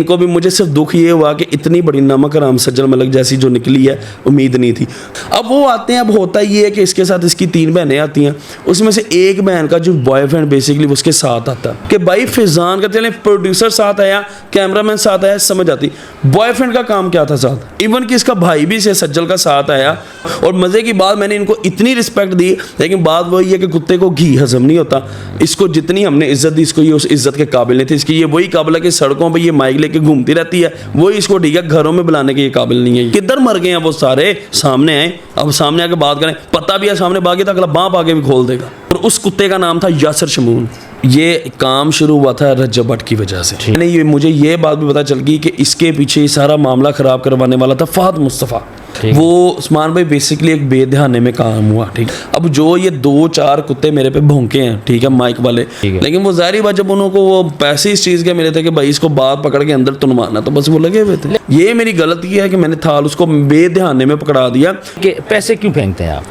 इनको भी मुझे सिर्फ दुख ये हुआ कि इतनी बड़ी नमक हराम सज्जल मलिक जैसी जो निकली है, उम्मीद नहीं थी। अब वो आते हैं, अब होता ये है कि इसके साथ इसकी 3 बहनें आती हैं, उसमें से एक बहन का जो बॉयफ्रेंड बेसिकली उसके साथ आता है कि भाई फैजान का चले प्रोड्यूसर साथ आया, कैमरामैन साथ आया, समझ आती। बॉयफ्रेंड का काम क्या था साथ, इवन कि इसका भाई भी इसे सज्जल का साथ आया। और मज़े की बात, मैंने इनको इतनी रिस्पेक्ट दी, लेकिन बात वही है कि कुत्ते को घी हजम नहीं होता। इसको जितनी हमने इज्जत दी, इसको ये उस इज्जत के काबिल नहीं थे। इसकी ये वही काबिल है कि सड़कों पर ये माइक लेके घूमती रहती है, वही इसको ठीक है, घरों में बुलाने के ये काबिल नहीं है। किधर मर गए हैं वो सारे, सामने आए, अब सामने आके बात करें। पता भी है सामने भागे तो अगला बाप आगे भी खोल देगा। और उस कुत्ते का नाम था यासर शमून। ये काम शुरू हुआ था रज्जब भट्ट की वजह से। नहीं, मुझे ये बात भी पता चल गई कि इसके पीछे सारा मामला ख़राब करवाने वाला था फहद मुस्तफ़ा। वो उस्मान भाई बेसिकली एक बेध्याने में काम हुआ, ठीक। अब जो ये 2-4 कुत्ते मेरे पे भौंके हैं, ठीक है, माइक वाले, लेकिन वो जाहिर बात जब उनको वो पैसे इस चीज़ के मिले थे कि भाई इसको बात पकड़ के अंदर तुनवाना, तो बस वो लगे हुए थे। ये मेरी गलती है कि मैंने थाल उसको बेध्याने में पकड़ा दिया। कि पैसे क्यों फेंकते हैं आप?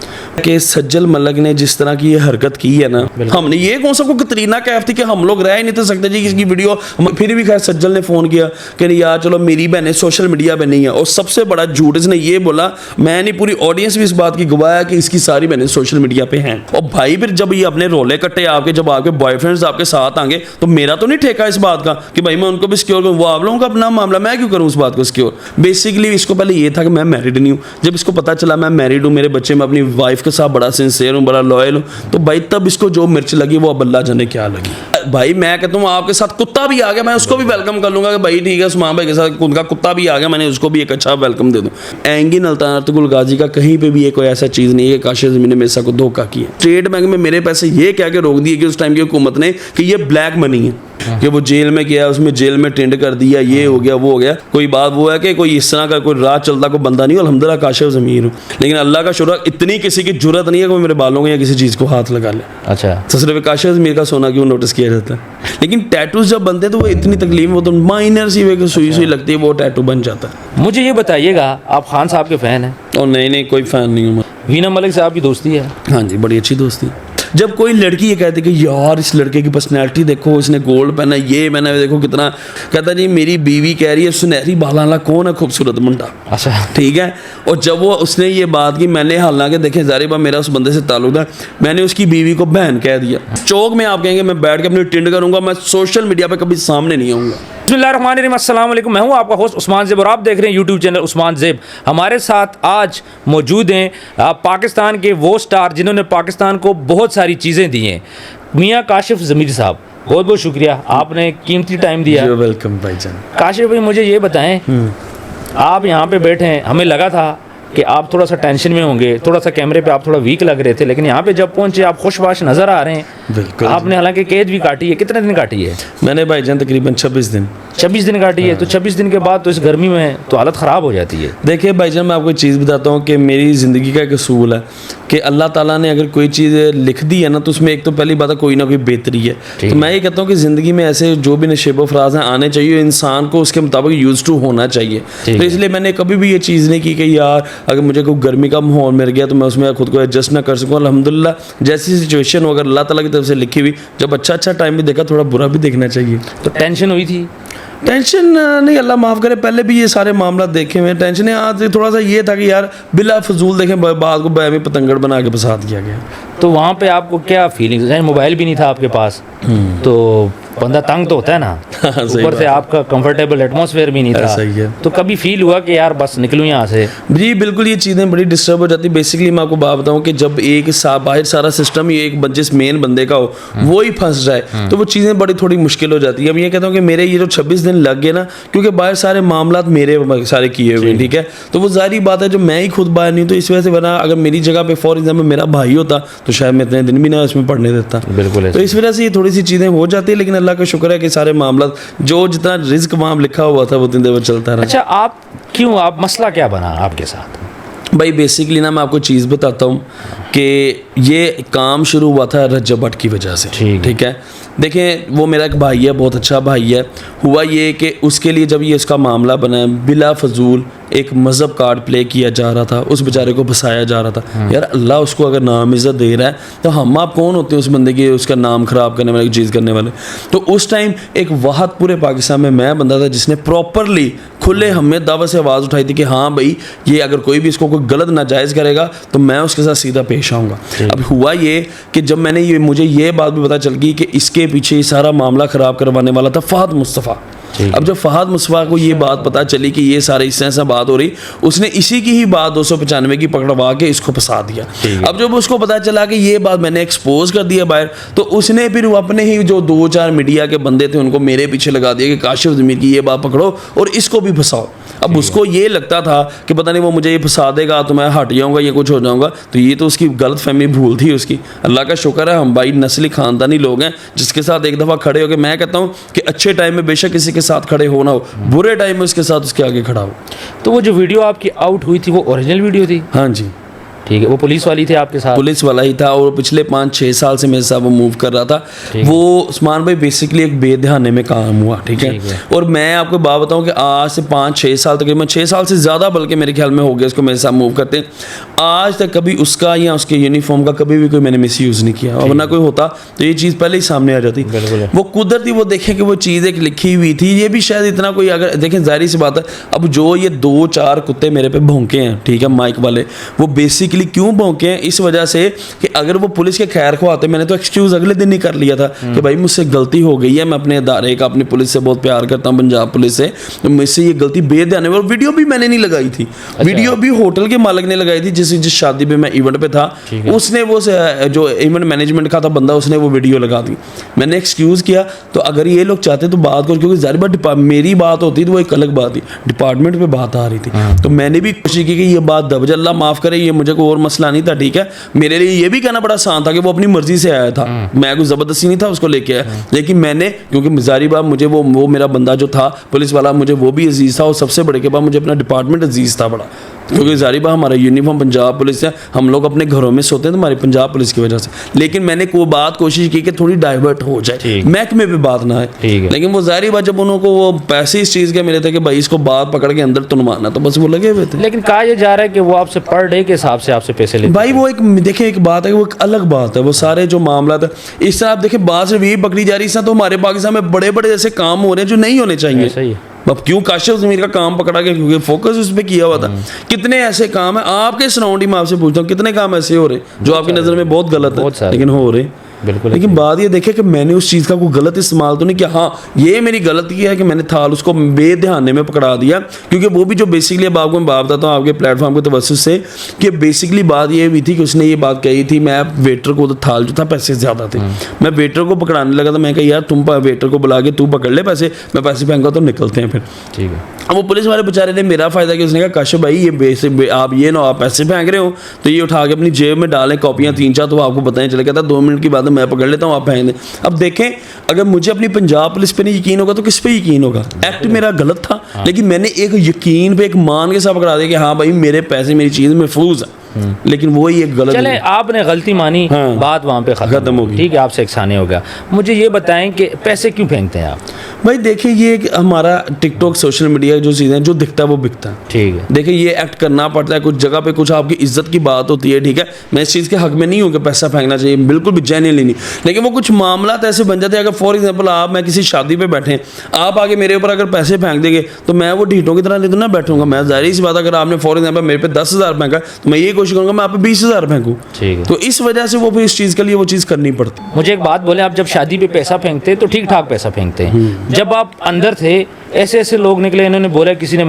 कि सज्जल मलिक ने जिस तरह की ये हरकत की है ना, हमने ये कौन सा को कतरीना कैफ थी कि हम लोग रह ही नहीं तो सकते जी इसकी वीडियो। फिर भी खैर सज्जल ने फ़ोन किया कि नहीं यार चलो, मेरी बहनें सोशल मीडिया पे नहीं है। और सबसे बड़ा झूठ इसने ये बोला, मैं नहीं पूरी ऑडियंस भी इस बात की गवाह है कि इसकी सारी बहनें सोशल मीडिया पे हैं। और भाई फिर जब ये अपने रोले कट्टे आपके, जब आपके बॉयफ्रेंड्स आपके साथ आएंगे, तो मेरा तो नहीं ठेका इस बात का कि भाई मैं उनको भी सिक्योर करूँ। वो आप लोगों का अपना मामला, मैं क्यों करूँ उस बात को सिक्योर। बेसिकली इसको पहले ये था कि मैं मैरिड नहीं हूँ। जब इसको पता चला मैं मैरिड हूँ, मेरे बच्चे, मैं अपनी वाइफ के साथ बड़ा सिंसियर हूँ, बड़ा लॉयल हूँ, तो भाई तब इसको जो मिर्च लगी वो अब अल्लाह जाने क्या लगी। भाई मैं कहता हूँ आपके साथ कुत्ता भी आ गया, मैं उसको भी वेलकम कर लूंगा कि भाई ठीक है, उस्मान भाई के साथ उनका कुत्ता भी आ गया, मैंने उसको भी एक अच्छा वेलकम दे दूँ। एंगिन अल्तानतुल गाजी का कहीं पे भी ये कोई ऐसा चीज़ नहीं है कि काशिफ ज़मीन ने मेरे साथ को धोखा किया। स्टेट बैंक में मेरे पैसे ये कह के रोक दिए कि उस टाइम की हुकूमत ने कि ये ब्लैक मनी है, कि वो जेल में गया, उसमें जेल में टेंड कर दिया, ये हो गया वो हो गया। कोई बात वो है कि कोई इस तरह का कोई रात चलता कोई बंदा नहीं हो, अल्हम्दुलिल्लाह काशिफ ज़मीन हूँ। लेकिन अल्लाह का शुक्र, इतनी किसी की जुर्रत नहीं है कि वो मेरे बालों को या किसी चीज़ को हाथ लगा ले। अच्छा, तो सिर्फ काशिफ ज़मीन का सोना क्यों नोटिस किया जाता है। लेकिन टैटूज जब बनते हैं तो वो इतनी तकलीफ, वो तो माइनर सी वे सुई सुई लगती है, वो टैटू बन जाता है। मुझे ये बताइएगा, आप खान साहब के फ़ैन हैं? और नहीं, कोई फ़ैन नहीं हूँ। वीना मलिक साहब की दोस्ती है? हाँ जी, बड़ी अच्छी दोस्ती। जब कोई लड़की ये कहती कि यार इस लड़के की पर्सनैलिटी देखो, इसने गोल्ड पहना, ये मैंने देखो कितना, कहता जी मेरी बीवी कह रही है सुनहरी बाला वाला कौन है खूबसूरत मुंडा। अच्छा, ठीक है। और जब वो उसने ये बात की, मैंने हालांकि देखें ज़ाहिर बात मेरा उस बंदे से ताल्लुक था, मैंने उसकी बीवी को बहन कह दिया। चौक में आप कहेंगे मैं बैठ के अपनी टिंड करूँगा, मैं सोशल मीडिया पर कभी सामने नहीं आऊँगा। बिस्मिल्लाहिर्रहमानिर्रहीम, अस्सलाम वालेकुम। मैं हूँ आपका होस्ट उस्मान ज़ेब और आप देख रहे हैं यूट्यूब चैनल उस्मान ज़ेब। हमारे साथ आज मौजूद हैं पाकिस्तान के वो स्टार जिन्होंने पाकिस्तान को बहुत सारी चीज़ें दी हैं, मियाँ काशिफ ज़मीर साहब। बहुत बहुत शुक्रिया, आपने कीमती टाइम दिया। वेलकम भाईजान। काशिफ भाई, मुझे ये बताएं, आप यहाँ पे बैठे हैं, हमें लगा था कि आप थोड़ा सा टेंशन में होंगे, थोड़ा सा कैमरे पे आप थोड़ा वीक लग रहे थे, लेकिन यहाँ पे जब पहुँचे आप खुशबाश नज़र आ रहे हैं। बिल्कुल। आपने हालांकि कैद भी काटी है, कितने दिन काटी है? मैंने भाईजान तकरीबन 26 दिन 26 दिन काटी है। तो 26 दिन के बाद तो इस गर्मी में तो हालत ख़राब हो जाती है। देखिए भाईजान, मैं आपको एक चीज़ बताता हूँ कि मेरी ज़िंदगी का एक असूल है कि अल्लाह ताला ने अगर कोई चीज़ लिख दी है ना, तो उसमें एक तो पहली बात है कोई ना कोई बेहतरी है। तो मैं ये कहता हूँ कि ज़िंदगी में ऐसे जो भी नशेब फराज हैं आने चाहिए, इंसान को उसके मुताबिक यूज़ टू होना चाहिए। तो इसलिए मैंने कभी भी ये चीज़ नहीं की कि यार अगर मुझे कोई गर्मी का माहौल मिल गया तो मैं उसमें खुद को एडजस्ट ना कर सकूँ। अल्हम्दुलिल्लाह जैसी सिचुएशन हो, अगर अल्लाह ताला की तरफ से लिखी हुई, जब अच्छा टाइम भी देखा, थोड़ा बुरा भी देखना चाहिए। तो टेंशन हुई थी? टेंशन नहीं, अल्लाह माफ़ करे, पहले भी ये सारे मामला देखे हुए। टेंशन आज थोड़ा सा ये था कि यार बिला फजूल देखें, बात को बैमी पतंगड़ बना के फसाद किया गया। तो वहाँ पे आपको क्या फीलिंग? मोबाइल भी नहीं था आपके पास, तो बंदा तंग तो होता है ना। ऊपर से आपका कंफर्टेबल एटमॉस्फेयर भी नहीं था। सही है। तो कभी फील हुआ कि यार बस निकलूँ यहाँ से? जी बिल्कुल, ये चीज़ें बड़ी डिस्टर्ब हो जाती। बेसिकली मैं आपको बात बताऊँ कि जब एक बाहर सारा सिस्टम ही एक जिस मेन बंदे का हो वो ही फंस जाए, तो वो चीज़ें बड़ी थोड़ी मुश्किल हो जाती है। अब ये कहता हूँ कि मेरे ये जो 26 दिन लग गए ना, क्योंकि बाहर सारे मामला मेरे सारे किए हुए, ठीक है, तो वो जाहिर बात है जो मैं ही खुद बाहर नहीं हूँ, तो इस वजह से वरना अगर मेरी जगह पे फॉर एग्जाम्पल मेरा भाई होता तो शायद मैं इतने दिन भी ना उसमें पढ़ने देता। बिल्कुल। तो इस वजह से ये थोड़ी सी चीज़ें हो जाती है, लेकिन अल्लाह का शुक्र है कि सारे मामला जो जितना रिस्क वहाँ लिखा हुआ था वो दिन देर चलता रहा। अच्छा, आप मसला क्या बना आपके साथ? भाई बेसिकली ना मैं आपको चीज़ बताता हूँ कि ये काम शुरू हुआ था रज्जब भट्ट की वजह से। ठीक है। देखें, वो मेरा एक भाई है, बहुत अच्छा भाई है। हुआ ये कि उसके लिए जब ये इसका मामला बना, बिला फजूल एक मज़हब कार्ड प्ले किया जा रहा था, उस बेचारे को फंसाया जा रहा था। यार अल्लाह उसको अगर नाम इज़्ज़त दे रहा है तो हम आप कौन होते हैं उस बंदे की उसका नाम ख़राब करने वाले, चीज़ करने वाले। तो उस टाइम एक वाहद पूरे पाकिस्तान में मैं बंदा था जिसने प्रॉपरली खुले हमें दावत से आवाज़ उठाई थी कि हाँ भाई ये अगर कोई भी इसको कोई गलत नाजायज़ करेगा तो मैं उसके साथ सीधा पेश आऊँगा। अब हुआ ये कि जब मैंने मुझे ये बात भी पता चल गई कि इसके पीछे ये सारा मामला ख़राब करवाने वाला था फ़हद मुस्तफ़ा। अब जब फ़हद मुस्तफ़ा को ये बात पता चली कि ये सारे इससे ऐसा बात हो रही, उसने इसी की ही बात 295 की पकड़वा के इसको फंसा दिया। अब जब उसको पता चला कि ये बात मैंने एक्सपोज कर दिया बाहर, तो उसने फिर वो अपने ही जो 2-4 मीडिया के बंदे थे उनको मेरे पीछे लगा दिया कि काशिफ ज़मीर की ये बात पकड़ो और इसको भी फंसाओ। अब उसको ये लगता था कि पता नहीं वो मुझे ये फंसा देगा तो मैं हट जाऊँगा, ये कुछ हो जाऊँगा। तो ये तो उसकी गलत फहमी भूल थी उसकी। अल्लाह का शुक्र है हम भाई नस्ली ख़ानदानी लोग हैं जिसके साथ एक दफ़ा खड़े हो गए। मैं कहता हूँ कि अच्छे टाइम में बेशक किसी के साथ खड़े हो ना हो, बुरे टाइम में उसके साथ उसके आगे खड़ा हो। तो वो जो वीडियो आपकी आउट हुई थी वो ओरिजिनल वीडियो थी? हाँ जी, ठीक है। वो पुलिस वाली थे आपके साथ? पुलिस वाला ही था और पिछले 5-6 साल से मेरे साथ वो मूव कर रहा था। वो उस्मान भाई बेसिकली एक बेध्याने में काम हुआ, ठीक है। और मैं आपको बात बताऊं कि आज से 5-6 साल तकरीबन 6 साल से ज़्यादा बल्कि मेरे ख्याल में हो गया इसको मेरे साथ मूव करते हैं। आज तक कभी उसका या उसके यूनिफॉर्म का कभी भी कोई मैंने मिस यूज़ नहीं किया, वरना कोई होता तो ये चीज़ पहले ही सामने आ जाती। वो कुदरती वो देखें कि वो चीज़ एक लिखी हुई थी, ये भी शायद इतना कोई अगर देखें जाहिर सी बात है। अब जो ये 2-4 कुत्ते मेरे पे भौंके हैं, ठीक है, माइक वाले, वो बेसिकली क्यों भौंके हैं? इस वजह से कि अगर वो पुलिस के खैर को आते, मैंने तो एक्सक्यूज़ अगले दिन ही कर लिया था कि भाई मुझसे गलती हो गई है, मैं अपने इदारे का अपनी पुलिस से बहुत प्यार करता हूँ, पंजाब पुलिस से, तो मुझसे ये गलती बेध्याने। और वीडियो भी मैंने नहीं लगाई थी। वीडियो भी होटल के मालिक ने लगाई थी जिस शादी पे मैं इवेंट पे था, उसने वो जो इवेंट मैनेजमेंट का था बंदा, उसने वो वीडियो लगा दी। मैंने एक्सक्यूज़ किया। तो अगर ये लोग चाहते तो बात को, क्योंकि जाहिर बात मेरी बात होती तो वो एक अलग बात थी, डिपार्टमेंट पे बात आ रही थी। तो मैंने भी कोशिश की कि ये बात दब, अल्लाह माफ़ करे, ये मुझे कोई और मसला नहीं था, ठीक है। मेरे लिए ये भी कहना बड़ा आसान था कि वो अपनी मर्जी से आया था, मैं कोई ज़बरदस्ती नहीं था उसको लेके आया। लेकिन मैंने, क्योंकि जारी बात मुझे वो मेरा बंदा जो था पुलिस वाला, मुझे वो भी अजीज़ था और सबसे बड़े के बाद मुझे अपना डिपार्टमेंट अजीज़ था बड़ा, क्योंकि जारी बात हमारा यूनिफॉर्म पंजाब पुलिस है, हम लोग अपने घरों में सोते हैं तो हमारी पंजाब पुलिस की वजह से। लेकिन मैंने कोई बात कोशिश की कि थोड़ी डाइवर्ट हो जाए, महकमे पे बात ना है। लेकिन वो जारी बात जब उनको वो पैसे इस चीज़ के मिले थे कि भाई इसको बात पकड़ के अंदर तुनवाना, तो बस वो लगे हुए थे। लेकिन कहा यह जा रहा है कि वो आपसे पर डे के हिसाब से आपसे पैसे लेते भाई। वो एक देखें एक बात है, वो एक अलग बात है, वो सारे जो मामला था इस तरह आप देखें बात सिर्फ यही पकड़ी जा रही है। तो हमारे पाकिस्तान में बड़े बड़े ऐसे काम हो रहे हैं जो नहीं होने चाहिए। सही है। अब क्यों काशिफ ज़मीर का काम पकड़ा गया? क्योंकि फोकस उस पर किया हुआ था। कितने ऐसे काम है आपके सराउंडिंग में, आपसे पूछता हूँ कितने काम ऐसे हो रहे जो आपकी नज़र में बहुत गलत है लेकिन हो रहे? बिल्कुल। लेकिन बात ये देखे कि मैंने उस चीज़ का कोई गलत इस्तेमाल तो नहीं किया। हाँ, ये मेरी गलती है कि मैंने थाल उसको बेध्याने में पकड़ा दिया, क्योंकि वो भी जो बेसिकली अब आपको मैं बात बताता हूँ आपके प्लेटफॉर्म के तवज्जुह से कि बेसिकली बात ये हुई थी कि उसने ये बात कही थी, मैं वेटर को, थाल जो था पैसे ज़्यादा थे, मैं वेटर को पकड़ाने लगा था। मैं कहा यार तुम वेटर को बुला के तू पकड़ ले पैसे, मैं पैसे फेंका तो निकलते हैं फिर, ठीक है। अब वो पुलिस वाले बेचारे ने मेरा फ़ायदा किया, उसने कहा काशिफ भाई ये आप ये ना आप पैसे फेंक रहे हो तो ये उठा के अपनी जेब में डालें कॉपियाँ 3-4, तो आपको पता नहीं चला। कहता 2 मिनट की बात है, मैं पकड़ लेता हूँ, आप फेंक दें। अब देखें, अगर मुझे अपनी पंजाब पुलिस पे नहीं यकीन होगा तो किस पे यकीन होगा? एक्ट मेरा गलत था, लेकिन मैंने एक यकीन पे, एक मान के साथ पकड़ा दिया कि हाँ भाई मेरे पैसे मेरी चीज़ महफूज है। लेकिन वो ही एक गलत, चले आपने गलती मानी, हाँ, बात वहाँ पे खत्म हो गई, ठीक है, आपसे एक्साने हो गया। मुझे ये बताएं कि पैसे क्यों फेंकते हैं आप? भाई देखिए ये हमारा टिकटॉक सोशल मीडिया जो चीज़ें जो दिखता है वो बिकता है, ठीक है। देखिए ये एक्ट करना पड़ता है, कुछ जगह पे कुछ आपकी इज्जत की बात होती है, ठीक है। मैं इस चीज़ के हक में नहीं हूँ कि पैसा फेंकना चाहिए, बिल्कुल भी जेन्युइनली नहीं। लेकिन वो कुछ मामला ऐसे बन जाते हैं, अगर फॉर एग्जाम्पल मैं किसी शादी पे बैठे हैं, आप आगे मेरे ऊपर अगर पैसे फेंक देंगे तो मैं वो ढीठों की तरह नहीं तो ना बैठूंगा। मैं जाहिर सी बात, अगर आपने फॉर एग्जाम्पल मेरे पे 10,000 फेंका तो मैं ये कोशिश करूँगा मैं आप पे 20,000 फेंकूँ, ठीक है। तो इस वजह से वो फिर इस चीज़ के लिए वो चीज़ करनी पड़ती। मुझे एक बात बोले, आप जब शादी पे पैसा फेंकते हैं तो ठीक ठाक पैसा फेंकते हैं, जब आप अंदर थे ऐसे ऐसे लोग निकले, इन्होंने बोला किसी ने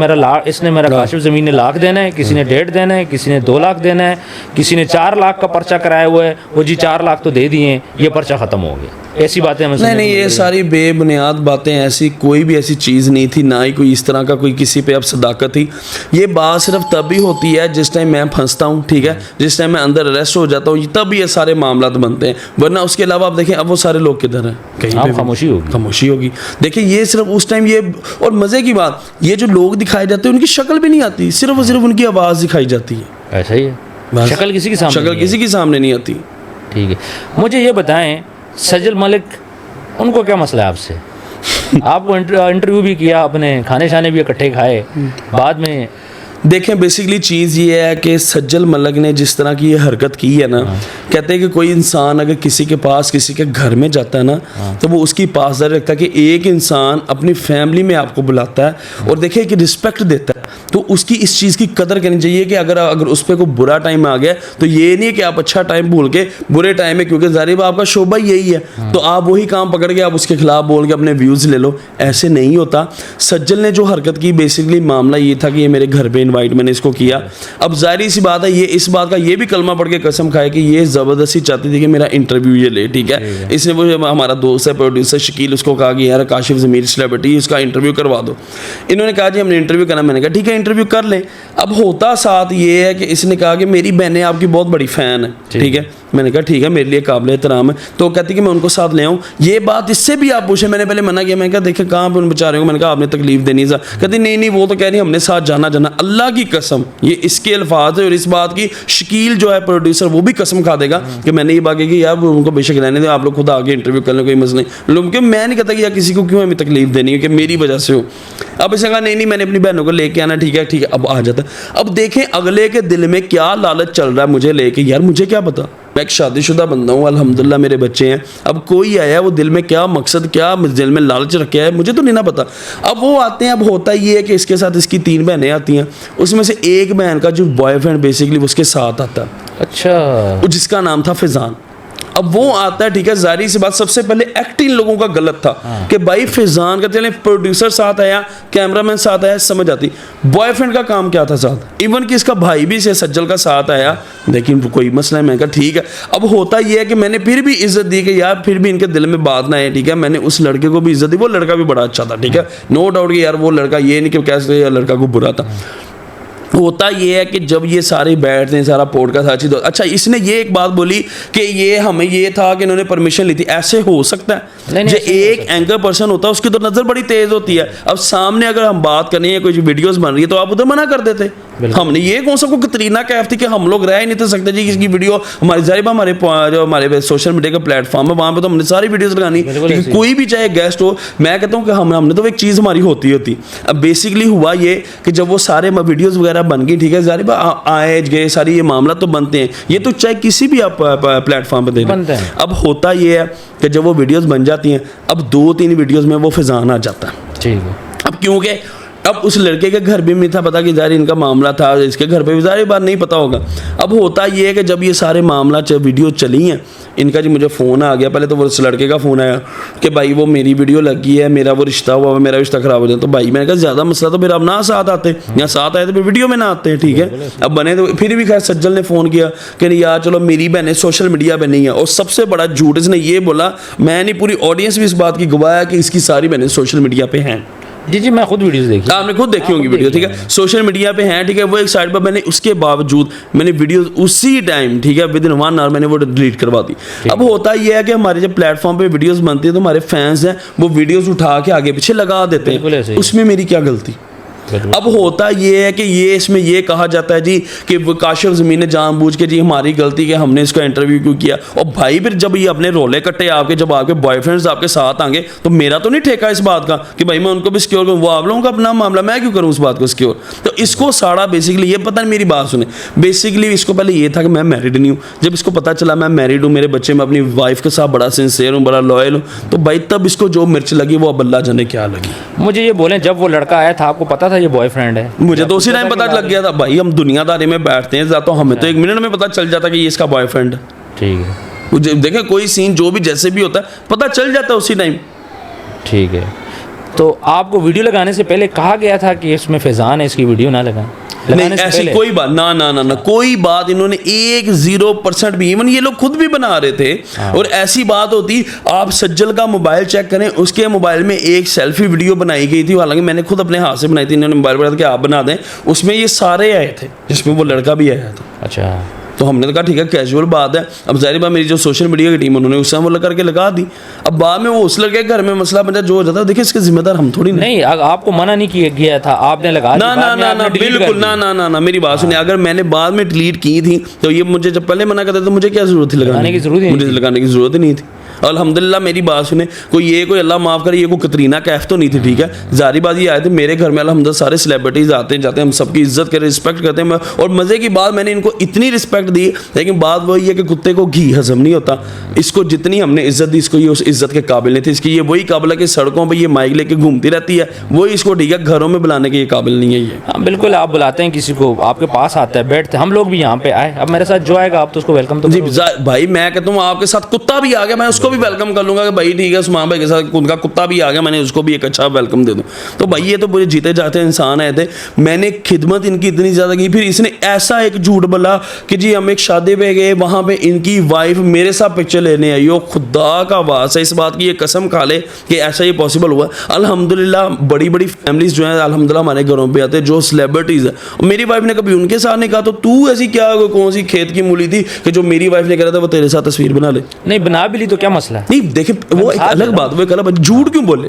इसने मेरा काशिफ ज़मीन ने 1 लाख देना है, किसी ने 1.5 देना है, किसी ने 2 लाख देना है, किसी ने 4 लाख का पर्चा कराया हुआ है, वो जी 4 लाख तो दे दिए, ये पर्चा ख़त्म हो गया। ऐसी बातें हमें नहीं, ये सारी बेबुनियाद बातें, ऐसी कोई भी ऐसी चीज़ नहीं थी, ना ही कोई इस तरह का कोई किसी पे अब सदाकत थी। ये बात सिर्फ तब भी होती है जिस टाइम मैं फंसता हूँ, ठीक है, जिस टाइम मैं अंदर अरेस्ट हो जाता हूँ, तब ये सारे मामला बनते हैं। वरना उसके अलावा आप देखें अब वो सारे लोग किधर हैं? कहीं पे खामोशी होगी। देखिए ये सिर्फ उस टाइम ये, और मज़े की बात, ये जो लोग दिखाए जाते हैं उनकी शक्ल भी नहीं आती, सिर्फ और सिर्फ उनकी आवाज़ दिखाई जाती है। ऐसा ही है, शक्ल किसी के सामने नहीं आती। ठीक है, मुझे ये बताएं सजल मलिक, उनको क्या मसला है आपसे? आपको इंटरव्यू भी किया, अपने खाने शाने भी इकट्ठे खाए, बाद में देखें बेसिकली चीज़ ये है कि सज्जल मलिक ने जिस तरह की ये हरकत की है ना, कहते हैं कि कोई इंसान अगर किसी के पास किसी के घर में जाता है ना, तो वो उसकी पासदारी रखता है कि एक इंसान अपनी फैमिली में आपको बुलाता है और देखिए कि रिस्पेक्ट देता है, तो उसकी इस चीज़ की कदर करनी चाहिए कि अगर उस पर कोई बुरा टाइम आ गया तो ये नहीं है कि आप अच्छा टाइम भूल के बुरे टाइम में, क्योंकि ज़ाहिर आपका शोभा यही है, तो आप वही काम पकड़ के आप उसके खिलाफ बोल के अपने व्यूज़ ले लो, ऐसे नहीं होता। सज्जल ने जो हरकत की बेसिकली मामला ये था कि ये मेरे घर पे इनवाइट मैंने इसको किया। अब जाहिर सी बात है, ये इस बात का ये भी कलमा पढ़ के कसम खाए कि ये ज़बरदस्ती चाहती थी कि मेरा इंटरव्यू ये ले, ठीक है। इसने वो हमारा दोस्त है प्रोड्यूसर शकील, उसको कहा कि यार काशिफ ज़मीर सेलिब्रिटी, उसका इंटरव्यू करवा दो। इन्होंने कहा जी हमने इंटरव्यू करना, मैंने कहा ठीक है इंटरव्यू कर लें। अब होता साथ ये है कि इसने कहा कि मेरी बहनें आपकी बहुत बड़ी फ़ैन है, ठीक है। मैंने कहा ठीक है, मेरे लिए काबिल एहतराम है। तो कहती कि मैं उनको साथ ले आऊँ, ये बात इससे भी आप पूछे, मैंने पहले मना किया, मैंने कहा देखे कहाँ पे उन बेचारे को, मैंने कहा आपने तकलीफ देनी सा, कहती नहीं वो तो कह रही हमने साथ जाना। अल्लाह की कसम ये इसके अल्फाज है, और इस बात की शकील जो है प्रोड्यूसर वो भी कसम खा देगा कि मैंने ये बात की कि यार उनको बेशक रहने दे, आप लोग खुद आगे इंटरव्यू कर लें, कोई मसला नहीं। लोग क्योंकि मैं नहीं कहता कि यार किसी को क्यों हमें तकलीफ देनी है कि मेरी वजह से हो। अब इसने कहा नहीं मैंने अपनी बहनों को लेके आना, ठीक है अब आ जाता है। अब देखें अगले के दिल में क्या लालच चल रहा है मुझे लेके, यार मुझे क्या पता, मैं एक शादीशुदा बंदा हूँ, अल्हम्दुलिल्लाह मेरे बच्चे हैं। अब कोई आया वो दिल में क्या मकसद, क्या दिल में लालच रखा है, मुझे तो नहीं ना पता। अब वो आते हैं, अब होता ये है कि इसके साथ इसकी 3 बहनें आती हैं, उसमें से एक बहन का जो बॉयफ्रेंड बेसिकली उसके साथ आता है, अच्छा, जिसका नाम था फैज़ान। अब वो आता है, ठीक है, जारी सी बात, सबसे पहले एक्ट इन लोगों का गलत था कि भाई फैज़ान का चले प्रोड्यूसर साथ आया, कैमरामैन साथ आया, समझ आती। बॉयफ्रेंड का काम क्या था साथ, इवन कि इसका भाई भी से सज्जल का साथ आया, लेकिन कोई मसला है, मैंने कहा ठीक है। अब होता ये है कि मैंने फिर भी इज्जत दी कि यार फिर भी इनके दिल में बात ना है, ठीक है। मैंने उस लड़के को भी इज्जत दी, वो लड़का भी बड़ा अच्छा था, ठीक है, नो डाउट कि यार वो लड़का ये नहीं कि कैसे लड़का को बुरा था। होता ये है कि जब ये सारे बैठते हैं, सारा पॉडकास्ट अच्छी तो अच्छा, इसने ये एक बात बोली कि ये हमें ये था कि इन्होंने परमिशन ली थी, ऐसे हो सकता है? जो एक एंकर पर्सन होता है उसकी तो नज़र बड़ी तेज़ होती है। अब सामने अगर हम बात करनी है, कोई वीडियोस बन रही है, तो आप उधर मना कर देते। हमने ये कौन सा कोई कतरीना कैफ थी कि हम लोग रह ही नहीं तो सकते जी इसकी वीडियो हमारी जाहिर हमारे जो हमारे सोशल मीडिया का प्लेटफॉर्म है वहाँ पे तो हमने सारी वीडियोस लगानी, कोई भी चाहे गेस्ट हो। मैं कहता हूँ कि हमने तो एक चीज़ हमारी होती। अब बेसिकली हुआ ये कि जब वो सारे वीडियोस वगैरह बन गई, ठीक है, जाहिर आए गए सारी ये मामला तो बनते हैं, ये तो चाहे किसी भी आप प्लेटफॉर्म पर देते हैं। अब होता ये है कि जब वो वीडियोस बन जाती हैं, अब 2-3 वीडियोस में वो फैज़ान आ जाता है, ठीक है। अब क्योंकि अब उस लड़के के घर भी नहीं था पता कि जाहिर इनका मामला था, इसके घर पे भी जाहिर बात नहीं पता होगा। अब होता ये है कि जब ये सारे मामला वीडियो चली हैं, इनका जी मुझे फ़ोन आ गया, पहले तो वो उस लड़के का फ़ोन आया कि भाई वो मेरी वीडियो लगी है, मेरा वो रिश्ता हुआ, मेरा रिश्ता ख़राब हो जाए। तो भाई मैंने कहा ज़्यादा मसला तो फिर आप ना साथ आते, या साथ आए तो फिर वीडियो में ना आते हैं, ठीक है। अब बने तो फिर भी खैर सज्जल ने फ़ोन किया कि नहीं यार चलो मेरी बहनें सोशल मीडिया पर नहीं है, और सबसे बड़ा झूठ इसने ये बोला, मैं नहीं पूरी ऑडियंस भी इस बात की गवाह है कि इसकी सारी बहनें सोशल मीडिया पर हैं। जी मैं खुद वीडियोस देखी, आपने खुद देखी होंगी वीडियो, ठीक है, सोशल मीडिया पे हैं, ठीक है। वो एक साइड पर मैंने उसके बावजूद मैंने वीडियो उसी टाइम, ठीक है, विद इन 1 आवर मैंने वो डिलीट करवा दी। अब होता ये है कि हमारे जब प्लेटफॉर्म पे वीडियोस बनती है तो हमारे फैंस हैं वो वीडियोस उठा के आगे पीछे लगा देते हैं, उसमें मेरी क्या गलती। अब होता ये है कि ये इसमें ये कहा जाता है जी कि वो काशिफ ज़मीन ने जानबूझ के जी हमारी गलती कि हमने इसका इंटरव्यू क्यों किया। और भाई फिर जब ये अपने रोले कट्टे आपके जब आपके बॉयफ्रेंड्स आपके साथ आएंगे तो मेरा तो नहीं ठेका इस बात का कि भाई मैं उनको भी सिक्योर करूँ, वो आप लोगों का अपना मामला, मैं क्यों करूँ उस बात को सिक्योर। तो इसको साड़ा बेसिकली ये पता नहीं, मेरी बात सुने, बेसिकली इसको पहले ये था कि मैं मैरिड नहीं हूँ। जब इसको पता चला मैं मैरिड हूँ, मेरे बच्चे में अपनी वाइफ के साथ बड़ा सिंसियर हूँ, बड़ा लॉयल हूँ, तो भाई तब इसको जो मिर्च लगी वो अब अल्लाह जाने क्या लगी। मुझे ये बोलें, जब वो लड़का आया था आपको पता था ये बॉयफ्रेंड है? मुझे तो उसी टाइम पता लग गया था भाई, हम दुनियादारी में बैठते हैं तो हमें तो 1 मिनट में पता चल जाता कि ये इसका बॉयफ्रेंड है, ठीक है। देखें कोई सीन जो भी जैसे भी होता है पता चल जाता है उसी टाइम, ठीक है। तो आपको वीडियो लगाने से पहले कहा गया था कि इसमें फैज़ान है, इसकी वीडियो ना लगाएं? नहीं ऐसी कोई बात ना कोई बात इन्होंने 0% भी, इवन ये लोग खुद भी बना रहे थे। और ऐसी बात होती, आप सज्जल का मोबाइल चेक करें, उसके मोबाइल में एक सेल्फी वीडियो बनाई गई थी, हालांकि मैंने खुद अपने हाथ से बनाई थी, इन्होंने मोबाइल बनाया कि आप बना दें, उसमें ये सारे आए थे जिसमें वो लड़का भी आया था। अच्छा, तो हमने तो कहा ठीक है कैजुअल बात है। अब जाहिर बात मेरी जो सोशल मीडिया की टीम उन्होंने उस समय वो करके लगा दी। अब बाद में वो उस लड़के घर में मसला बन जाता जो हो जाता है, देखिए इसके जिम्मेदार हम थोड़ी नहीं। आपको मना नहीं किया गया था, आपने लगा दी, ना बिल्कुल ना मेरी बात सुनिए, अगर मैंने बाद में डिलीट की थी तो ये मुझे जब पहले मना करते तो मुझे क्या जरूरत थी लगाने की? जरूरत मुझे लगाने की जरूरत ही नहीं थी। अल्हम्दुलिल्लाह मेरी बात सुने, कोई अल्लाह माफ़ करे, ये कोई कतरीना कैफ तो नहीं थी, ठीक है। जारीबाजी आए थे मेरे घर में, अल्हम्दुलिल्लाह सारे सेलिब्रिटीज़ आते हैं जाते हैं, हम सबकी इज्जत करें, रिस्पेक्ट करते हैं। और मज़े की बात, मैंने इनको इतनी रिस्पेक्ट दी, लेकिन बात वही है कि कुत्ते को घी हजम नहीं होता। इसको जितनी हमने इज्जत दी, इसको ये उस इज्जत के काबिल नहीं थे। इसकी ये वही काबिल है कि सड़कों पर ये माइक लेके घूमती रहती है, वही इसको ठीक है, घरों में बुलाने के ये काबिल नहीं है ये। हाँ बिल्कुल, आप बुलाते हैं किसी को, आपके पास आता है, बैठते, हम लोग भी यहाँ पे आए, अब मेरे साथ जो आएगा आप तो उसको वेलकम तो जी करोगे। भाई, मैं कहता हूँ आपके साथ कुत्ता भी आ गया, मैं उसको भी वेलकम कर लूंगा कि भाई ठीक है, उस्मान भाई के साथ उनका कुत्ता भी आ गया, मैंने उसको भी एक अच्छा वेलकम दे दूँ। तो भाई ये तो पूरे जीते जाते इंसान आए थे, मैंने खिदमत इनकी इतनी ज़्यादा की। फिर इसने ऐसा एक झूठ बोला कि जी हम एक शादी पे गए, वहाँ पे इनकी वाइफ मेरे साथ पिक्चर लेने आई हो। खुदा का वास है, इस बात की ये कसम खा ले कि ऐसा ही पॉसिबल हुआ। अल्हम्दुलिल्लाह बड़ी बड़ी फैमिलीज जो हैं अल्हम्दुलिल्लाह हमारे घरों पे आते हैं, जो सेलिब्रिटीज़ है। मेरी वाइफ ने कभी उनके साथ नहीं कहा तो तू ऐसी क्या कौन सी खेत की मूली थी कि जो मेरी वाइफ ने कहा था वो तेरे साथ तस्वीर बना ले। नहीं बना भी ली तो क्या मसला है? नहीं देखे, वो एक अलग बात, वो एक अलग बात, झूठ क्यों बोले?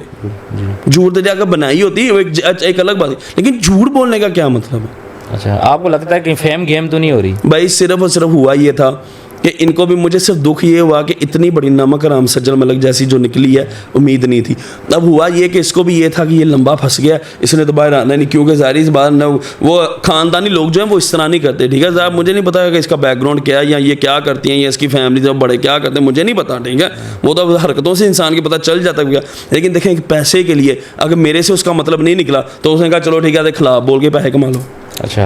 झूठ तो जाकर बनाई होती है, वो एक अलग बात है, लेकिन झूठ बोलने का क्या मतलब है? अच्छा, आपको लगता है कि फेम गेम तो नहीं हो रही? भाई सिर्फ और सिर्फ हुआ ये था कि इनको भी, मुझे सिर्फ दुख ये हुआ कि इतनी बड़ी नमक हराम सज्जल मलक जैसी जो निकली है, उम्मीद नहीं थी। अब हुआ ये कि इसको भी ये था कि ये लंबा फंस गया, इसने तो बाहर आना नहीं, क्योंकि ज़ाहिर इस बार न वो ख़ानदानी लोग जो हैं वो इस तरह नहीं करते, ठीक है। ज़रा मुझे नहीं पता कि इसका बैकग्राउंड क्या है या ये क्या करती हैं या इसकी फैमिली जब बड़े क्या करते हैं, मुझे नहीं पता, ठीक है। वो तो हरकतों से इंसान की पता चल जाता है। लेकिन देखें पैसे के लिए अगर मेरे से उसका मतलब नहीं निकला तो उसने कहा चलो ठीक है, खिलाफ बोल के पैसे कमा लो। अच्छा,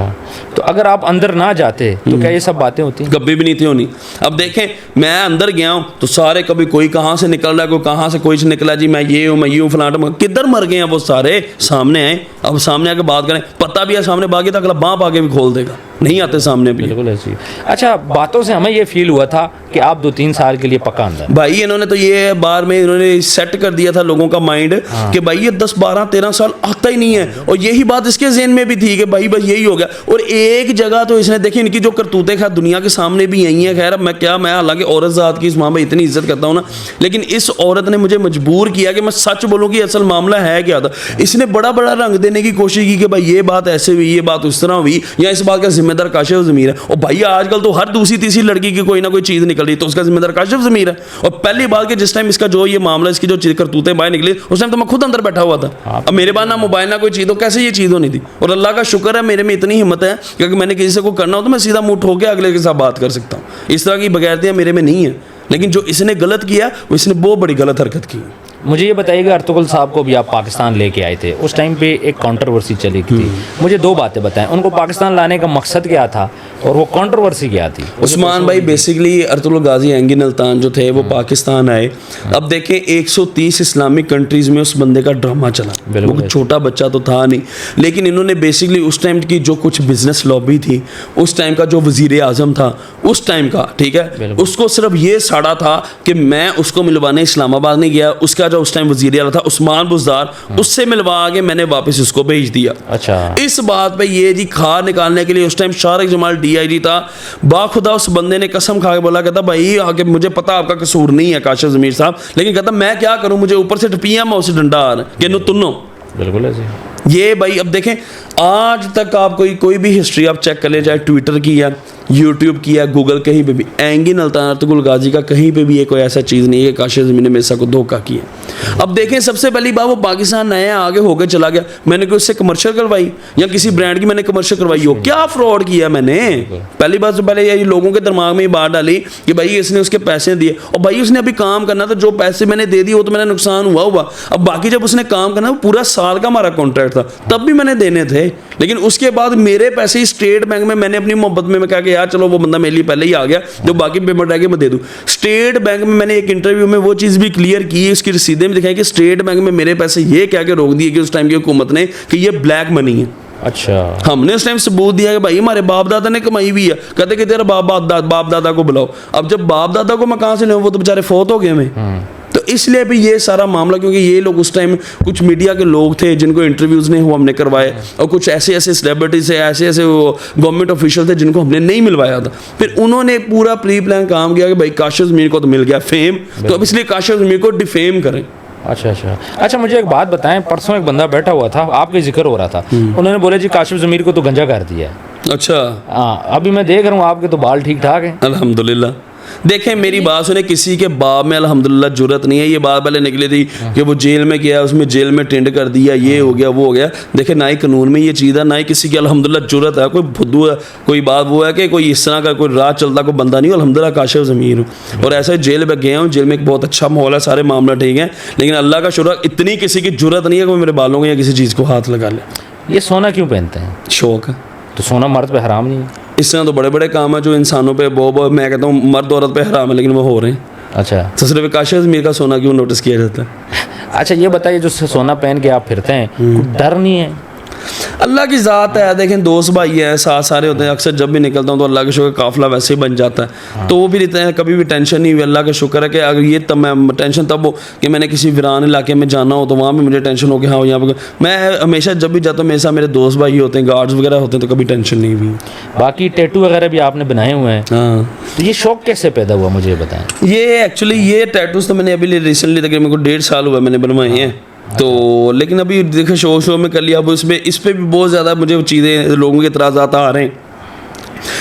तो अगर आप अंदर ना जाते तो क्या ये सब बातें होती? कभी भी नहीं थी होनी। अब देखें मैं अंदर गया हूँ तो सारे, कभी कोई कहाँ से निकल रहा है, कोई कहाँ से कोई से निकला, जी मैं ये हूँ फलाना, किधर मर गए हैं वो सारे, सामने आए। अब सामने आके बात करें, पता भी है सामने बागी तो अगला बाँप आके भी खोल देगा, नहीं आते सामने भी। बिल्कुल ऐसी। अच्छा, बातों से हमें ये फील हुआ था कि आप 2-3 साल के लिए पक्का अंदर। भाई इन्होंने तो ये बार में इन्होंने सेट कर दिया था लोगों का माइंड कि भाई ये 10, 12, 13 साल आता ही नहीं है, और यही बात इसके ज़हन में भी थी कि भाई बस यही हो गया। और एक जगह तो इसने देखी, इनकी जो करतूतें खैर दुनिया के सामने भी यही है। खैर अब मैं हालांकि औरत ज़ात की इस्माम भाई इतनी इज्जत करता हूँ ना, लेकिन इस औरत ने मुझे मजबूर किया कि मैं सच बोलूँ कि असल मामला है क्या था। इसने बड़ा बड़ा रंग देने की कोशिश की कि भाई ये बात ऐसे हुई, ये बात उस तरह हुई, या इस बात का जिम्मेदार काशिफ ज़मीर है। और भाई आजकल तो हर दूसरी तीसरी लड़की की कोई ना कोई चीज़ निकल रही तो उसका जिम्मेदार काशिफ ज़मीर है। और पहली बात कि जिस टाइम इसका जो ये मामला, इसकी जो करतूतें बाहर निकली, उस टाइम तो मैं खुद अंदर बैठा हुआ था। अब मेरे पास ना मोबाइल ना कोई चीज़, तो कैसे ये चीज़ होनी थी। और अल्लाह का शुक्र है मेरे में इतनी हिम्मत है कि अगर मैंने किसी से को करना हो तो मैं सीधा मुंह ठोक के अगले के साथ बात कर सकता हूँ। इस तरह की बगैरतियाँ मेरे में नहीं है। लेकिन जो इसने गलत किया वो इसने बहुत बड़ी गलत हरकत की। मुझे ये बताइएगा, अर्तुगरुल साहब को भी आप पाकिस्तान लेके आए थे, उस टाइम पे एक कंट्रोवर्सी चली थी। मुझे 2 बातें बताएं, उनको पाकिस्तान लाने का मकसद क्या था और वो कंट्रोवर्सी क्या थी? उस्मान भाई बेसिकली अर्तुगरुल गाजी एंगी नल्तान जो थे वो पाकिस्तान आए। अब देखें 130 इस्लामिक कंट्रीज़ में उस बंदे का ड्रामा चला, वो छोटा बच्चा तो था नहीं, लेकिन इन्होंने बेसिकली उस टाइम की जो कुछ बिजनेस लॉबी थी, उस टाइम का जो वज़ीर आज़म था उस टाइम का, ठीक है, उसको सिर्फ ये साड़ा था कि मैं उसको मिलवाने इस्लामाबाद नहीं गया, उसका जो उस टाइम वज़ीर आला था उस्मान बुज़दार, उससे मिलवा के मैंने वापस उसको भेज दिया। अच्छा, इस बात पे ये जी खार निकालने के लिए उस टाइम शारिक जमाल DIG था, बाखुदा उस बंदे ने कसम खा के बोला, कहता भाई आगे मुझे पता आपका कसूर नहीं है काशिफ ज़मीर साहब, लेकिन कहता मैं क्या करूं, मुझे ऊपर से PM उसे डंडा आ रहा है कि तुन्नो। बिल्कुल ऐसे ये भाई अब देखें आज तक आप कोई भी हिस्ट्री आप चेक कर ले, चाहे ट्विटर की या यूट्यूब की या गूगल, कहीं पे भी एंगी नल्तान अर्तुगरुल गाजी का कहीं पे भी ये कोई ऐसा चीज़ नहीं है कि काशिफ ज़मीर ने मेरे साथ को धोखा किया। अब देखें सबसे पहली बात वो पाकिस्तान नया आगे होकर चला गया, मैंने कोई उससे कमर्शियल करवाई या किसी ब्रांड की मैंने कमर्शियल करवाई हो, क्या फ्रॉड किया मैंने? पहली बात तो पहले ये लोगों के दिमाग में ये बात डाली कि भाई इसने उसके पैसे दिए, और भाई उसने अभी काम करना था, जो पैसे मैंने दे दिए वो तो मेरा नुकसान हुआ। अब बाकी जब उसने काम करना, वो पूरा साल का हमारा कॉन्ट्रैक्ट था, तब भी मैंने देने थे, लेकिन उसके बाद मेरे पैसे ही स्टेट बैंक में, मैंने अपनी मोहब्बत में मैं कहा कि यार चलो वो बंदा मेरे लिए पहले ही आ गया, जो बाकी पेमेंट रह गई मैं दे दूं। स्टेट बैंक में मैंने एक इंटरव्यू में वो चीज़ भी क्लियर की, उसकी रसीदें भी दिखाई कि स्टेट बैंक में मेरे पैसे ये कह के रोक दिए कि उस टाइम की हुकूमत ने कि ये ब्लैक मनी है। अच्छा, हमने उस टाइम सबूत दिया कि भाई हमारे बाप दादा ने कमाई हुई है। कहते कि तेरा बाप दादा को बुलाओ। अब जब बाप दादा को मैं कहाँ से ले, वो तो बेचारे फौत हो गए मैं। तो इसलिए भी ये सारा मामला, क्योंकि ये लोग उस टाइम कुछ मीडिया के लोग थे जिनको इंटरव्यूज़ नहीं हुआ हमने करवाए, और कुछ ऐसे ऐसे सेलिब्रिटीज थे, ऐसे ऐसे वो गवर्नमेंट ऑफिशियल थे जिनको हमने नहीं मिलवाया था। फिर उन्होंने पूरा प्री प्लान काम किया कि भाई काशिफ ज़मीर को तो मिल गया फेम, तो अब इसलिए काशिफ ज़मीर को डिफेम करें। अच्छा, मुझे एक बात बताएं, परसों एक बंदा बैठा हुआ था, आपके जिक्र हो रहा था, उन्होंने बोला जी काशिफ ज़मीर को तो गंजा कर दिया है। अच्छा, हाँ, अभी मैं देख रहा हूँ आपके तो बाल ठीक ठाक हैं। अल्हम्दुलिल्लाह। देखें मेरी बात सुने, किसी के बाप में अल्हम्दुलिल्लाह जुर्रत नहीं है। ये बात पहले निकली थी कि वो जेल में गया, उसमें जेल में टेंड कर दिया, ये हो गया वो हो गया। देखें ना ही कानून में ये चीज़ है, ना ही किसी की अल्हम्दुलिल्लाह जुर्रत है। कोई फुद्दू है, कोई बात वो है कि कोई इस तरह का कोई राह चलता कोई बंदा नहीं, अल्हम्दुलिल्लाह काशिफ ज़मीर हूँ। और ऐसे जेल में गया हूँ, जेल में एक बहुत अच्छा माहौल है, सारे मामला ठीक है, लेकिन अल्लाह का शुक्र इतनी किसी की जुर्रत नहीं है कि वो मेरे बालों को या किसी चीज़ को हाथ लगा ले। ये सोना क्यों पहनते हैं? शौक है। तो सोना मर्द पे हराम नहीं है? इस तरह तो बड़े बड़े काम है जो इंसानों पे वो मैं कहता हूँ मर्द औरत पे हराम है, लेकिन वो हो रहे हैं। अच्छा, तो सिर्फ काशिफ ज़मीर का सोना क्यों नोटिस किया जाता है? अच्छा ये बताइए, जो सोना पहन के आप फिरते हैं, कोई डर नहीं है? अल्लाह की ज़ात है। देखें दोस्त भाई हैं, साथ सारे होते हैं, अक्सर जब भी निकलता हूँ तो अल्लाह के शुक्र काफ़िला वैसे ही बन जाता है। तो वो भी रहते हैं, कभी भी टेंशन नहीं हुई। अल्लाह का शुक्र है कि अगर ये तब मैं टेंशन तब हो कि मैंने किसी वीरान इलाके में जाना हो तो वहाँ भी मुझे टेंशन हो कि हाँ यहाँ पर मैं हमेशा जब भी जाता हूँ मेरे साथ मेरे दोस्त भाई होते हैं, गार्ड्स वगैरह होते हैं, तो कभी टेंशन नहीं हुई। बाकी टैटू वगैरह भी आपने बनाए हुए हैं, हाँ। तो ये शौक कैसे पैदा हुआ, मुझे ये बताएं। ये एक्चुअली ये टैटूज़ तो मैंने अभी रिसेंटली तक मेरे को 1.5 साल हुआ मैंने बनवाए हैं। तो लेकिन अभी देखो शो में कर लिया। अब उसमें इस पर भी बहुत ज़्यादा मुझे चीज़ें लोगों के इतराज़ात आ रहे हैं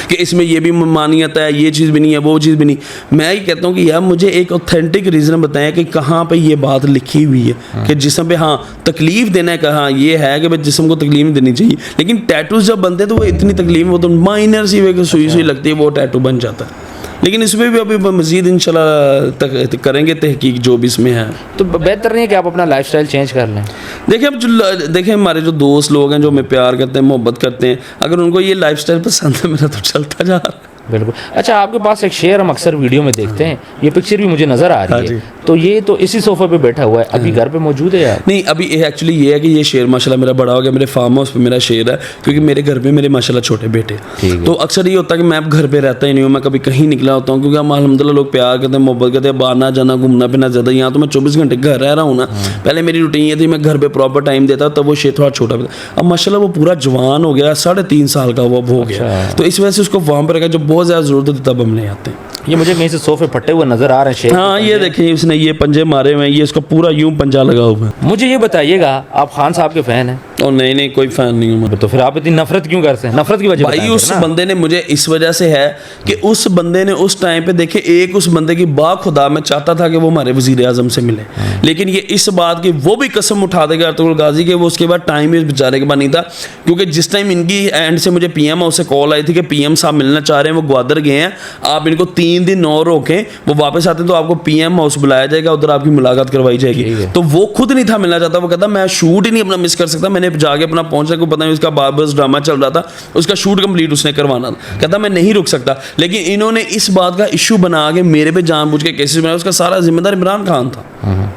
कि इसमें ये भी मानियत है, ये चीज़ भी नहीं है, वो चीज़ भी नहीं। मैं ये कहता हूँ कि यार मुझे एक ऑथेंटिक रीज़न बताएं कि कहाँ पे ये बात लिखी हुई है कि जिस्म पे हाँ तकलीफ़ देना है, कहाँ ये है कि भाई जिस्म को तकलीफ देनी चाहिए। लेकिन टैटूज़ जब बनते हैं तो वो इतनी तकलीफ, वो तो माइनर सी वे सुई सुई लगती है, वो टैटू बन जाता है। लेकिन इसमें भी अभी मज़ीद इंशाल्लाह करेंगे तहकीक जो भी इसमें है। तो बेहतर नहीं है कि आप अपना लाइफस्टाइल चेंज कर लें? देखिए अब देखें हमारे जो दोस्त लोग हैं जो हमें प्यार करते हैं, मोहब्बत करते हैं, अगर उनको ये लाइफस्टाइल पसंद है मेरा तो चलता जा रहा है। बिल्कुल। अच्छा, आपके पास एक शेर हम अक्सर वीडियो में देखते हैं, ये पिक्चर भी मुझे नज़र आ रही है, तो ये तो इसी सोफे पे बैठा हुआ है, अभी घर पे मौजूद है यार? नहीं, अभी एक्चुअली ये है कि ये शेर माशाल्लाह मेरा बड़ा हो गया, मेरे फार्म हाउस पे मेरा शेर है, क्योंकि मेरे घर पे मेरे माशाल्लाह छोटे बेटे। तो अक्सर ये होता है कि मैं अब घर पे रहता ही नहीं हूँ, मैं कभी कहीं निकला होता हूँ, क्योंकि हम अल्हम्दुलिल्लाह लोग प्यार करते हैं, मोहब्बत करते हैं, आना जाना घूमना फिरना ज़्यादा। यहाँ तो मैं 24 घंटे घर रह रहा हूँ ना। पहले मेरी रूटीन ये थी मैं घर पे प्रॉपर टाइम देता, तब वो शेर थोड़ा छोटा था। अब माशाल्लाह वो पूरा जवान हो गया, 3.5 साल का वो हो गया, तो इस वजह से उसको वहाँ पर रखा जब बहुत ज़्यादा ज़रूरत होती तब हम ले आते हैं। ये मुझे कहीं से सोफे फटे हुए नजर आ रहे हैं शेर। हाँ ये देखिए उसने ये पंजे मारे हुए हैं, ये इसका पूरा यूं पंजा लगा हुआ है। मुझे ये बताइएगा, आप खान साहब के फैन हैं? और नहीं कोई फ़ैन नहीं हूँ मैं। तो फिर आप इतनी नफरत क्यों करते हैं? नफरत की वजह भाई उस बंदे ने मुझे इस वजह से है कि उस बंदे ने उस टाइम पे देखे, एक उस बंदे की खुदा मैं चाहता था कि वो हमारे वज़ीर आज़म से मिले, लेकिन ये इस बात की वो भी कसम उठा देगा अर्तुगरुल गाजी के वो उसके बाद टाइम इस बेचारे के बाद नहीं था। क्योंकि जिस टाइम इनकी एंड से मुझे PM हाउस से कॉल आई थी कि PM साहब मिलना चाह रहे हैं, वो ग्वादर गए हैं, आप इनको 3 दिन और रोकें, वो वापस आते हैं तो आपको PM हाउस बुलाया जाएगा, उधर आपकी मुलाकात करवाई जाएगी। तो वो खुद नहीं था मिलना चाहता, वो कहता मैं शूट ही नहीं अपना मिस कर सकता, मैंने जाके अपना पहुंचने को पता नहीं उसका बस ड्रामा चल रहा था, उसका शूट कंप्लीट उसने करवाना था, कहता मैं नहीं रुक सकता। लेकिन इन्होंने इस बात का इशू बना के मेरे पे जानबूझ के केसेस बनाए, उसका सारा जिम्मेदार इमरान खान था।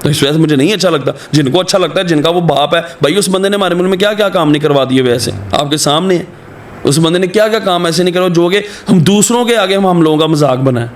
तो इस वजह से मुझे नहीं अच्छा लगता। जिनको अच्छा लगता है, जिनका वो बाप है, भाई उस बंदे ने हमारे मुल्क में क्या क्या काम नहीं करवा दिए, वैसे आपके सामने है उस बंदे ने क्या क्या काम ऐसे नहीं करो जो कि हम दूसरों के आगे हम लोगों का मजाक बनाए।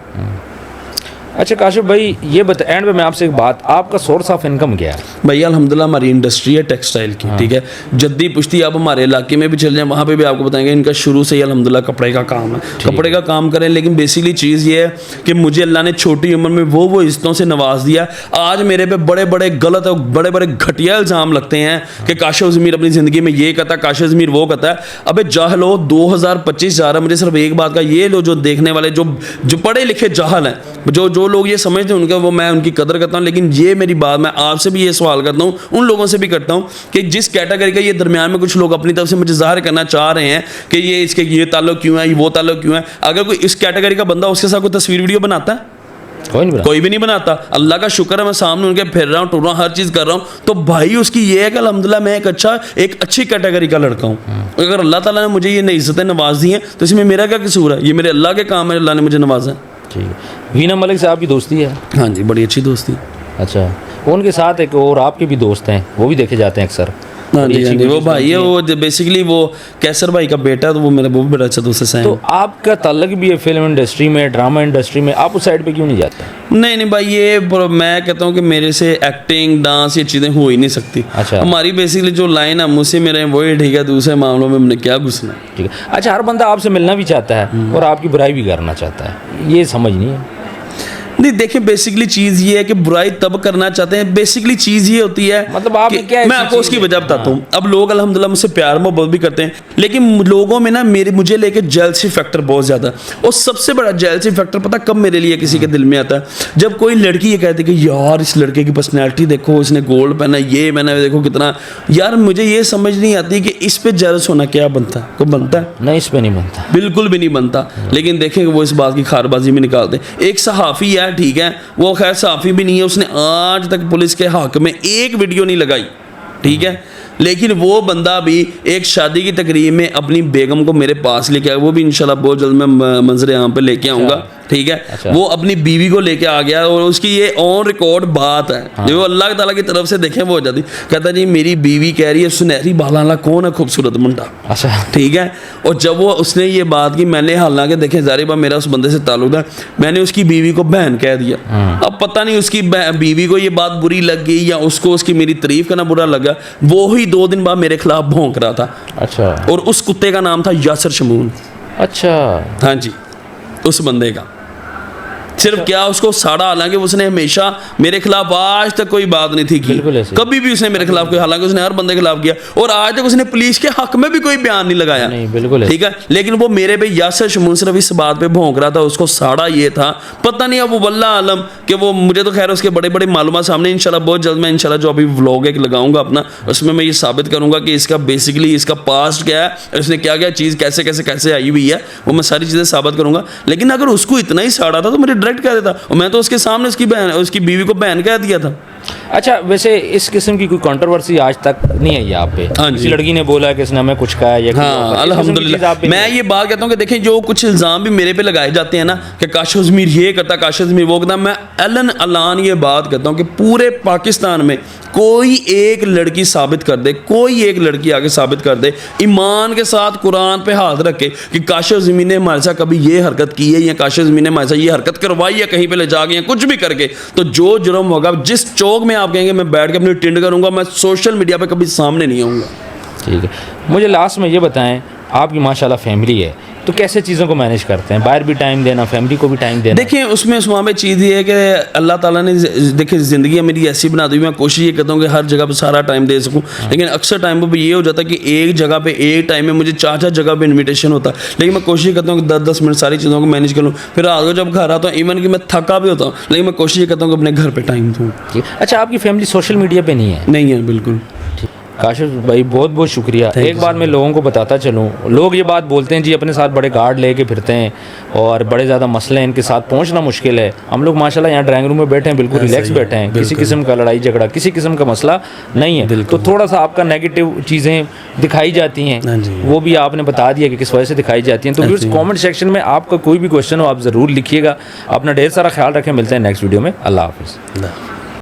अच्छा काशिफ भाई ये बता, एंड में मैं आपसे एक बात, आपका सोर्स ऑफ इनकम क्या है? भैया अल्हम्दुलिल्लाह हमारी इंडस्ट्री है टेक्सटाइल की, ठीक है। जद्दी पुश्ती आप हमारे इलाके में भी चल जाएं, वहाँ पे भी आपको बताएंगे इनका शुरू से ही अल्हम्दुलिल्लाह कपड़े का काम है, कपड़े का काम करें। लेकिन बेसिकली चीज़ ये है कि मुझे अल्लाह ने छोटी उम्र में वो इज़्ज़तों से नवाज दिया। आज मेरे पे बड़े बड़े गलत और बड़े बड़े घटिया इल्ज़ाम लगते हैं कि काशिफ ज़मीर अपनी ज़िंदगी में ये कहता है, काशिफ ज़मीर वो कहता है। अबे जाहलो, 2025 जा रहा है, मुझे सिर्फ एक बात का ये लो, जो देखने वाले जो पढ़े लिखे जाहल हैं, जो लोग ये समझते हैं उनका, वो मैं उनकी कदर करता हूँ। लेकिन ये मेरी बात मैं आपसे भी ये सवाल करता हूँ, उन लोगों से भी करता हूँ कि जिस कैटेगरी का ये दरमियान में कुछ लोग अपनी तरफ से मुझे ज़ाहिर करना चाह रहे हैं कि ये इसके ये ताल्लुक क्यों है, वो ताल्लुक क्यों है। अगर कोई इस कैटेगरी का बंदा उसके साथ कोई तस्वीर वीडियो बनाता है, कोई भी नहीं बनाता। अल्लाह का शुक्र है मैं सामने उनके फिर रहा हूँ, टूर रहा हूँ, हर चीज़ कर रहा हूँ, तो भाई उसकी ये है कि अल्हम्दुलिल्लाह मैं एक अच्छी कैटेगरी का लड़का हूँ। अगर अल्लाह ताला ने मुझे ये इज़्ज़तें नवाज दी हैं तो इसमें मेरा क्या कसूर है? ये मेरे अल्लाह के काम है, अल्लाह ने मुझे नवाजा। ठीक है। वीना मलिक साहब की दोस्ती है? हाँ जी, बड़ी अच्छी दोस्ती। अच्छा, उनके साथ एक और आपके भी दोस्त हैं, वो भी देखे जाते हैं अक्सर? हाँ जी, वो भाई है, वो बेसिकली वो कैसर भाई का बेटा है, तो वो मेरा वो भी बड़ा अच्छा दोस्त है। तो आपका ताल्लुक भी है फिल्म इंडस्ट्री में, ड्रामा इंडस्ट्री में, आप उस साइड पे क्यों नहीं जाते? नहीं भाई, ये मैं कहता हूँ कि मेरे से एक्टिंग डांस ये चीज़ें हो ही नहीं सकती। अच्छा, हमारी बेसिकली जो लाइन है मुझसे मेरे वही ठीक है, दूसरे मामलों में हमने क्या घुसना। ठीक है। अच्छा, हर बंदा आपसे मिलना भी चाहता है और आपकी बुराई भी करना चाहता है, ये समझ नहीं है। नहीं देखिए, बेसिकली चीज़ ये है कि बुराई तब करना चाहते हैं, बेसिकली चीज़ ये होती है मतलब आप कि क्या मैं आपको उसकी वजह बताता हूँ। अब लोग अल्हम्दुलिल्लाह मुझसे प्यार मोहब्बत भी करते हैं, लेकिन लोगों में ना मुझे लेके जेलसी फैक्टर बहुत ज़्यादा। और सबसे बड़ा जेलसी फैक्टर पता कब मेरे लिए किसी के दिल में आता है, जब कोई लड़की ये कहती है कि यार इस लड़के की पर्सनैलिटी देखो, इसने गोल्ड पहना, ये मैंने देखो कितना। यार मुझे ये समझ नहीं आती कि इस पे जेलस होना क्या बनता है, को बनता है? नहीं, इस पे नहीं बनता, बिल्कुल भी नहीं बनता। लेकिन देखेंगे वो इस बात की खारबाजी में निकालते हैं। एक सहाफ़ी है, ठीक है, वो खैर सहाफ़ी भी नहीं है, उसने आज तक पुलिस के हक में एक वीडियो नहीं लगाई, ठीक है, लेकिन वो बंदा भी एक शादी की तकरीब में अपनी बेगम को मेरे पास लेके आया। वो भी इंशाल्लाह बहुत जल्द मैं मंजर यहाँ पे लेके आऊँगा, ठीक है। अच्छा। वो अपनी बीवी को लेके आ गया और उसकी ये ऑन रिकॉर्ड बात है, जो अल्लाह ताला की तरफ से देखे वो हो जाती। कहता जी मेरी बीवी कह रही है सुनहरी बाल वाला कौन है खूबसूरत मुंडा, अच्छा, ठीक है। और जब वो उसने ये बात की, मैंने हालांकि देखे ज़ाहिर बात मेरा उस बंदे से ताल्लुक था, मैंने उसकी बीवी को बहन कह दिया। अब पता नहीं उसकी बीवी को ये बात बुरी लग गई या उसको उसकी मेरी तारीफ करना बुरा लगा। वो ही 2 दिन बाद मेरे खिलाफ भौंक रहा था। अच्छा, और उस कुत्ते का नाम था यासर शमून। अच्छा, हाँ जी, उस बंदे का सिर्फ क्या उसको साड़ा, हालांकि उसने हमेशा मेरे खिलाफ आज तक कोई बात नहीं थी की, बिल्कुल ऐसे। कभी भी उसने मेरे खिलाफ कोई, हालांकि उसने हर बंदे के खिलाफ किया और आज तक उसने पुलिस के हक में भी कोई बयान नहीं लगाया। नहीं, बिल्कुल ऐसे। ठीक है, लेकिन वो मेरे पे यासर शमून सिर्फ इस बात पे भौंक रहा था, उसको साड़ा ये था, पता नहीं अब वो वल्लाह आलम कि वो, मुझे तो खैर उसके बड़े बड़े मालूमात सामने इंशाल्लाह बहुत जल्द मैं इंशाल्लाह जो अभी व्लॉग एक लगाऊंगा अपना, उसमें मैं ये साबित करूंगा कि इसका बेसिकली इसका पास्ट क्या है, उसने क्या क्या चीज़ कैसे कैसे कैसे आई हुई है, वो मैं सारी चीज़ें साबित करूंगा। लेकिन अगर उसको इतना ही साड़ा था तो मुझे डायरेक्ट कह देता, और मैं तो उसके सामने उसकी बहन, उसकी बीवी को बहन कह दिया था। अच्छा, वैसे इस किस्म की कोई कंट्रोवर्सी आज तक नहीं आई यहाँ पे? हाँ जी। किसी लड़की ने बोला कि इसने हमें कुछ कहा या हाँ अल्हम्दुलिल्लाह, मैं ये बात कहता हूँ कि देखिए जो कुछ इल्ज़ाम भी मेरे पे लगाए जाते हैं ना कि काशिफ ज़मीर ये करता, काशिफ ज़मीर वो करता, मैं अलान ये बात कहता हूँ कि पूरे पाकिस्तान में कोई एक लड़की साबित कर दे, कोई एक लड़की आगे साबित कर दे ईमान के साथ कुरान पे हाथ रख के कि काशिफ ज़मीर ने हमारे साथ कभी ये हरकत की है या काशिफ ज़मीर ने हमारे साथ ये हरकत करवाई है कहीं पे ले जाके या कुछ भी करके, तो जो जुर्म होगा जिस चौक में आप कहेंगे मैं बैठ के अपनी टिंड करूंगा, मैं सोशल मीडिया पे कभी सामने नहीं आऊँगा। ठीक है, मुझे लास्ट में ये बताएं, आपकी माशाल्लाह फैमिली है, तो कैसे चीज़ों को मैनेज करते हैं? बाहर भी टाइम देना, फैमिली को भी टाइम देना। देखिए उसमें उस्मान में चीज़ ये है कि अल्लाह ताला ने देखिए ज़िंदगी मेरी ऐसी बना दी, मैं कोशिश ये करता हूँ कि हर जगह पे सारा टाइम दे सकूँ, लेकिन अक्सर टाइम पे ये हो जाता है कि एक जगह पे एक टाइम में मुझे 4 जगह पे इन्विटेशन होता है, लेकिन मैं कोशिश करता हूँ कि 10-10 मिनट सारी चीज़ों को मैनेज कर लूँ। फिर रात को जब घर आता हूँ, इवन कि मैं थका भी होता हूँ, लेकिन मैं कोशिश ये करता हूँ कि अपने घर पर टाइम दूँ। अच्छा, आपकी फैमिली सोशल मीडिया पे नहीं है? नहीं है बिल्कुल। काशिफ भाई बहुत बहुत शुक्रिया। एक बार मैं लोगों को बताता चलूँ, लोग ये बात बोलते हैं जी अपने साथ बड़े गार्ड लेके फिरते हैं और बड़े ज़्यादा मसले हैं, इनके साथ पहुंचना मुश्किल है। हम लोग माशाल्लाह यहाँ ड्राइंग रूम में बैठे हैं, बिल्कुल रिलैक्स बैठे हैं, किसी किस्म का लड़ाई झगड़ा, किसी किस्म का मसला नहीं है। तो थोड़ा सा आपका नेगेटिव चीज़ें दिखाई जाती हैं, वो भी आपने बता दिया कि किस वजह से दिखाई जाती हैं। तो व्यूअर्स कमेंट सेक्शन में आपका कोई भी क्वेश्चन हो आप ज़रूर लिखिएगा। अपना ढेर सारा ख्याल रखें, मिलते हैं नेक्स्ट वीडियो में। अल्लाह हाफिज़।